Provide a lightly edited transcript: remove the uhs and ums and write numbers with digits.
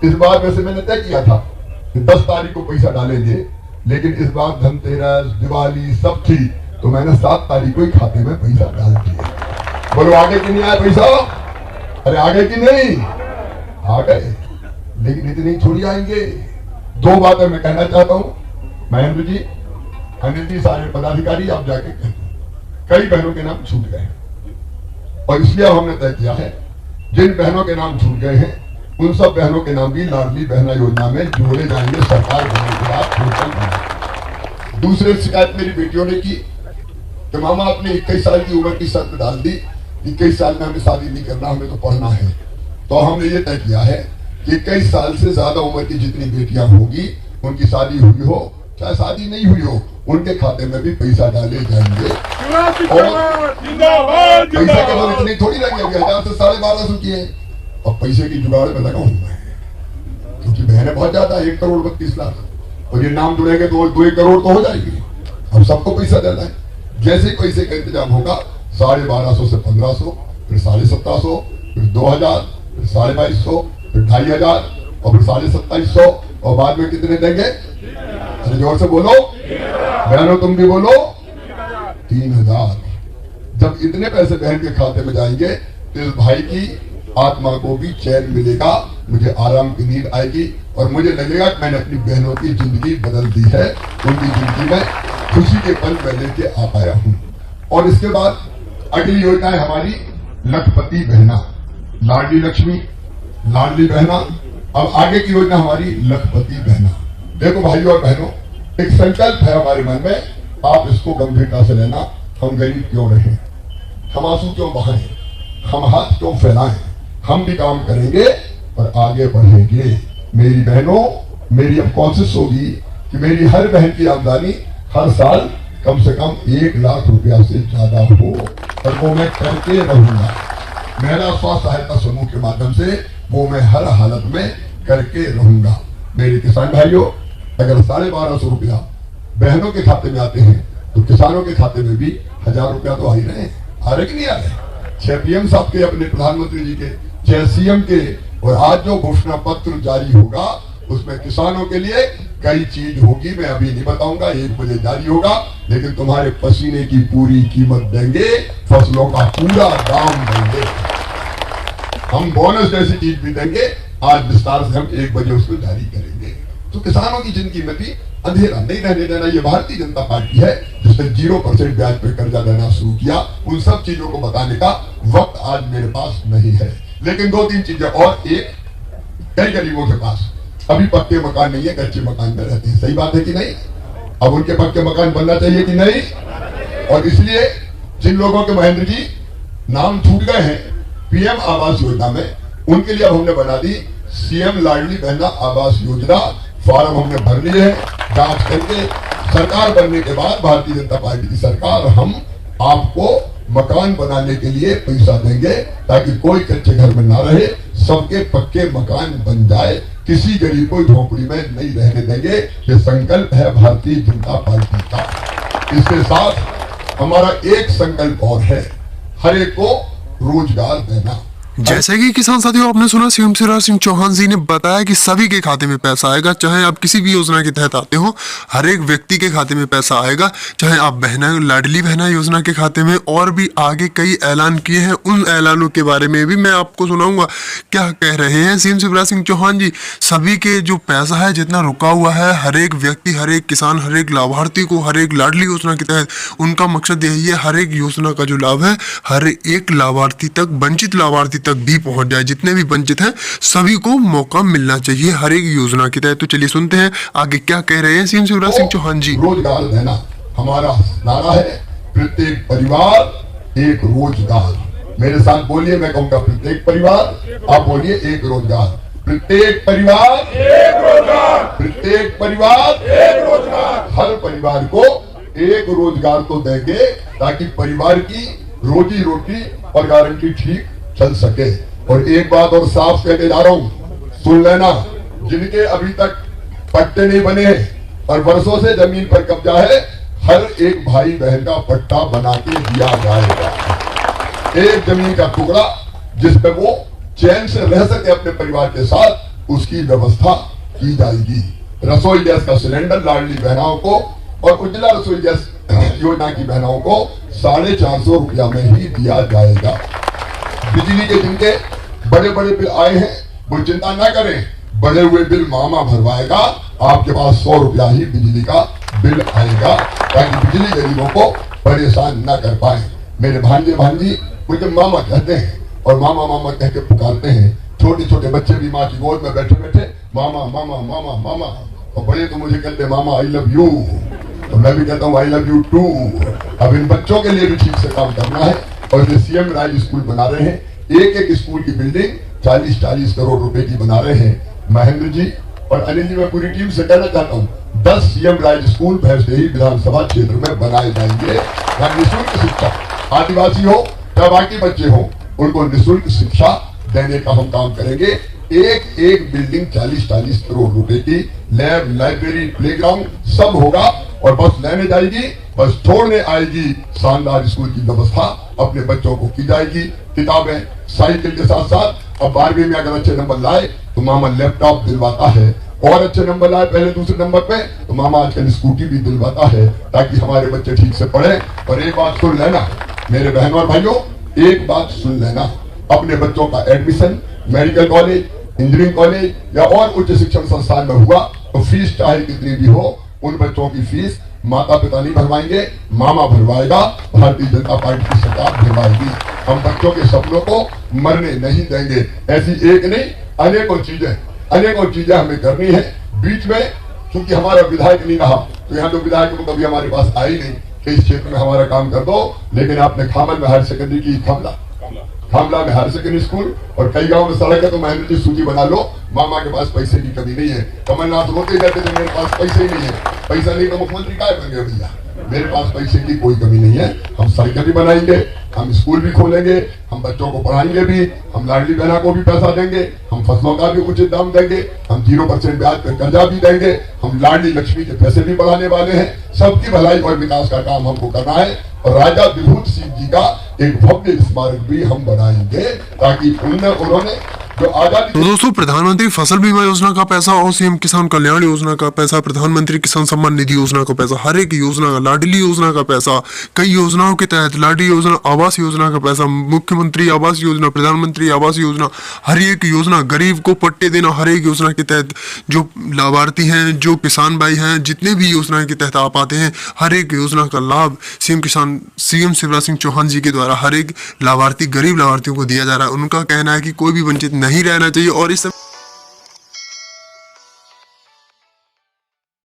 इस बार वैसे मैंने तय किया था कि 10 तारीख को पैसा डालेंगे, लेकिन इस बार धनतेरस दिवाली सब थी तो मैंने 7 तारीख को ही खाते में पैसा डाल दिया। बोलो आगे कि नहीं आया पैसा? अरे आगे कि नहीं आ गए, लेकिन इतनी थोड़ी आएंगे। 2 बातें मैं कहना चाहता हूं महेंद्र जी, अनिल जी, सारे पदाधिकारी आप जाके कहें, कई बहनों के नाम छूट गए और इसलिए हमने तय किया है जिन बहनों के नाम छूट गए हैं उन सब बहनों के नाम भी लाडली बहना योजना में जोड़े जाएंगे सरकार बनने के बाद। दूसरी शिकायत मेरी बेटियों ने की कि मामा आपने 21 साल की उम्र की शर्त डाल दी, 21 साल में हमें शादी नहीं करना, हमें तो पढ़ना है। तो हमने ये तय किया है कि 21 साल से ज्यादा उम्र की जितनी बेटियां होगी उनकी शादी हुई हो चाहे शादी नहीं हुई हो, उनके खाते में भी पैसा डाले जाएंगे। और पैसा के बाद इतनी थोड़ी लगी, अभी 1000 से 1250 की है और पैसे की जुगाड़ में लगा हूं मैं, क्योंकि बहनें बहुत ज्यादा 1 करोड़ 32 लाख और ये नाम जुड़ेंगे तो 2 करोड़ तो हो जाएगी। अब सबको पैसा देना है, जैसे ही पैसे का इंतजाम होगा 1250 से 1500, फिर 1750, फिर 2000, फिर 2250, फिर 2500 और फिर 2750 और बाद में कितने देंगे? जोर से बोलो बहनों, तुम भी बोलो 3000। जब इतने पैसे बहन के खाते में जाएंगे तो इस भाई की आत्मा को भी चैन मिलेगा, मुझे आराम की नींद आएगी और मुझे लगेगा कि मैंने अपनी बहनों की जिंदगी बदल दी है, उनकी जिंदगी में खुशी के पल मैं लेके आ पाया हूं। और इसके बाद अगली योजना है हमारी लखपति बहना, लाडली लक्ष्मी, लाडली बहना। अब आगे की योजना हमारी लखपति बहना। देखो भाइयों और बहनों, एक संकल्प है हमारे मन में, आप इसको गंभीरता से लेना। हम गरीब क्यों रहे, हम आंसू क्यों बहाएं, हम हाथ क्यों फैलाएं, हम भी काम करेंगे और आगे बढ़ेंगे। मेरी बहनों, मेरी अब कोशिश होगी कि मेरी हर बहन की आमदनी हर साल कम से कम 1 लाख रुपया से ज्यादा हो और वो मैं करके रहूंगा। महिला स्वास्थ्य सहायता समूह के माध्यम से वो मैं हर हालत में करके रहूंगा। मेरे किसान भाइयों, अगर 1250 रुपया बहनों के खाते में आते हैं तो किसानों के खाते में भी 1000 रुपया तो आ ही रहे, आ रहे कि नहीं आ रहे? 6 PM साहब के, अपने प्रधानमंत्री जी के, 6 CM के, और आज जो घोषणा पत्र जारी होगा उसमें किसानों के लिए कई चीज होगी, मैं अभी नहीं बताऊंगा, 1 बजे जारी होगा, लेकिन तुम्हारे पसीने की पूरी कीमत देंगे, फसलों का पूरा दाम देंगे, हम बोनस जैसी चीज भी देंगे। आज विस्तार से हम 1 बजे उसको जारी करेंगे। तो किसानों की जिंदगी में भी अंधेरा नहीं रहने देना। ये भारतीय जनता पार्टी है जिसने 0% ब्याज पे कर्जा देना शुरू किया। उन सब चीजों को बताने का वक्त आज मेरे पास नहीं है, लेकिन 2-3 चीजें और। एक, कई गरीबों के पास अभी पक्के मकान नहीं है, कच्चे मकान में रहते हैं, सही बात है कि नहीं? अब उनके पक्के मकान बनना चाहिए कि नहीं? और इसलिए जिन लोगों के महेंद्र जी नाम छूट गए हैं PM आवास योजना में, उनके लिए अब हमने बना दी CM लाडली बहना आवास योजना। फॉर्म हमने भर लिए हैं, जांच करके सरकार बनने के बाद, भारतीय जनता पार्टी की सरकार, हम आपको मकान बनाने के लिए पैसा देंगे ताकि कोई कच्चे घर में ना रहे, सबके पक्के मकान बन जाए, किसी गरीब को झोपड़ी में नहीं रहने देंगे। ये संकल्प है भारतीय जनता पार्टी का। इसके साथ हमारा एक संकल्प और है, हर एक को रोजगार देना। जैसे कि किसान साथियों, आपने सुना सीएम शिवराज सिंह चौहान जी ने बताया कि सभी के खाते में पैसा आएगा, चाहे आप किसी भी योजना के तहत आते हो, हर एक व्यक्ति के खाते में पैसा आएगा, चाहे आप बहना लाडली बहना योजना के खाते में। और भी आगे कई ऐलान किए हैं, उन ऐलानों के बारे में भी मैं आपको सुनाऊंगा। क्या कह रहे हैं सीएम शिवराज सिंह चौहान जी? सभी के जो पैसा है जितना रुका हुआ है, हर एक व्यक्ति, हर एक किसान, हर एक लाभार्थी को, हर एक लाडली योजना के तहत, उनका मकसद यही है हर एक योजना का जो लाभ है हर एक लाभार्थी तक, वंचित लाभार्थी तक भी पहुंच जाए। जितने भी वंचित हैं सभी को मौका मिलना चाहिए हर एक योजना के तहत। तो चलिए सुनते हैं आगे क्या कह रहे हैं सीएम शिवराज सिंह चौहान जी। रोजगार देना हमारा नारा है, प्रत्येक परिवार एक रोजगार। मेरे साथ बोलिए, मैं कहूंगा प्रत्येक परिवार, आप बोलिए एक रोजगार। प्रत्येक परिवार एक रोजगार, प्रत्येक परिवार एक रोजगार। हर परिवार को एक रोजगार तो देंगे ताकि परिवार की रोजी रोटी और गारंटी ठीक चल सके। और एक बात और साफ कहने जा रहा हूं, सुन लेना, जिनके अभी तक पट्टे नहीं बने और वर्षों से जमीन पर कब्जा है, हर एक भाई बहन का पट्टा बना के दिया जाएगा। एक जमीन का टुकड़ा जिस पे वो चैन से रह सके अपने परिवार के साथ, उसकी व्यवस्था की जाएगी। रसोई गैस का सिलेंडर लाडली बहनों को और उज्ज्वला रसोई गैस योजना की बहनों को 450 रुपया में ही दिया जाएगा। बिजली के जिनके बड़े बड़े बिल आए हैं वो चिंता न करें, बड़े हुए बिल मामा भरवाएगा। आपके पास 100 रुपया ही बिजली का बिल आएगा ताकि बिजली गरीबों को परेशान न कर पाए। मेरे भांजे भांजी मुझे मामा कहते हैं और मामा मामा कह के पुकारते हैं। छोटे छोटे बच्चे भी माँ की गोद में बैठे बैठे मामा मामा मामा मामा, और बड़े तो मुझे कहते मामा आई लव यू, तो मैं भी कहता हूँ आई लव यू टू। अब इन बच्चों के लिए भी ठीक से काम करना है और ये सीएम राज स्कूल बना रहे हैं। एक एक स्कूल की बिल्डिंग 40-40 करोड़ रुपए की बना रहे हैं। महेंद्र जी और अनिल जी, मैं पूरी टीम से कहना चाहता हूँ 10 सीएम राज स्कूल भैंसदेही विधानसभा क्षेत्र में बनाए जाएंगे। यहाँ निःशुल्क शिक्षा, आदिवासी हो या बाकी बच्चे हो, उनको निःशुल्क शिक्षा देने का हम काम करेंगे। एक एक बिल्डिंग 40-40 करोड़ रुपए की, लैब, लाइब्रेरी, प्लेग्राउंड सब होगा और बस लेने जाएगी, बस छोड़ने आएगी। शानदार स्कूल की व्यवस्था अपने बच्चों को की जाएगी। किताबें, साइकिल के साथ साथ अब 12वीं में अगर अच्छे नंबर लाए तो मामा लैपटॉप दिलवाता है, और अच्छे नंबर लाए पहले दूसरे नंबर पे तो मामा आजकल स्कूटी भी दिलवाता है ताकि हमारे बच्चे ठीक से पढ़े। और एक बात सुन लेना मेरे बहनों और भाइयों, एक बात सुन लेना, अपने बच्चों का admission medical college, engineering college या और उच्च शिक्षण संस्थान में हुआ तो फीस चाहे कितनी भी हो, उन बच्चों की फीस माता पिता नहीं भरवाएंगे, मामा भरवाएगा। भारतीय जनता पार्टी की सरकार भरवाएगी। हम बच्चों के सपनों को मरने नहीं देंगे। ऐसी एक नहीं अनेकों चीजें हमें करनी है। बीच में क्योंकि हमारा विधायक नहीं रहा तो यहाँ तो विधायक को कभी हमारे पास आए नहीं कि इस क्षेत्र में हमारा काम कर दो, लेकिन आपने खामल में हायर सेकेंडरी की, खामला में हायर सेकेंडरी स्कूल और कई गांव में सड़क है, तो महेंद्र जी सूची बना लो। मामा के पास पैसे की कमी नहीं है। कमलनाथ रोते जाते थे मेरे पास पैसे ही नहीं है, पैसा नहीं तो मुख्यमंत्री काय बन गए भैया। मेरे पास पैसे की कोई कमी नहीं है। हम सड़कें भी बनाएंगे, हम स्कूल भी खोलेंगे, हम बच्चों को पढ़ाएंगे भी, हम लाडली बहना को भी पैसा देंगे, हम फसलों का भी उचित दाम देंगे, हम 0% ब्याज पर कर्जा भी देंगे, हम लाडली लक्ष्मी के पैसे भी बढ़ाने वाले हैं। सबकी भलाई और विकास का काम हमको करना है और राजा विभूत सिंह जी का एक भव्य स्मारक भी हम बनाएंगे ताकि उन्होंने जो आजादी। तो दोस्तों, प्रधानमंत्री फसल बीमा योजना का पैसा और सीएम किसान कल्याण योजना का पैसा, प्रधानमंत्री किसान सम्मान निधि योजना का पैसा, हर एक योजना का, लाडली योजना का पैसा, कई योजनाओं के तहत लाडली योजना, आवास योजना का पैसा, मुख्यमंत्री आवास योजना, प्रधानमंत्री आवास योजना, हर एक योजना, गरीब को पट्टे देना, हर एक योजना के तहत जो लाभार्थी हैं, जो किसान भाई हैं, जितने भी योजना के तहत आप आते हैं, हर एक योजना का लाभ सीएम शिवराज सिंह चौहान जी के द्वारा हर एक लाभार्थी, गरीब लाभार्थियों को दिया जा रहा है। उनका कहना है कि कोई भी वंचित नहीं रहना चाहिए और इस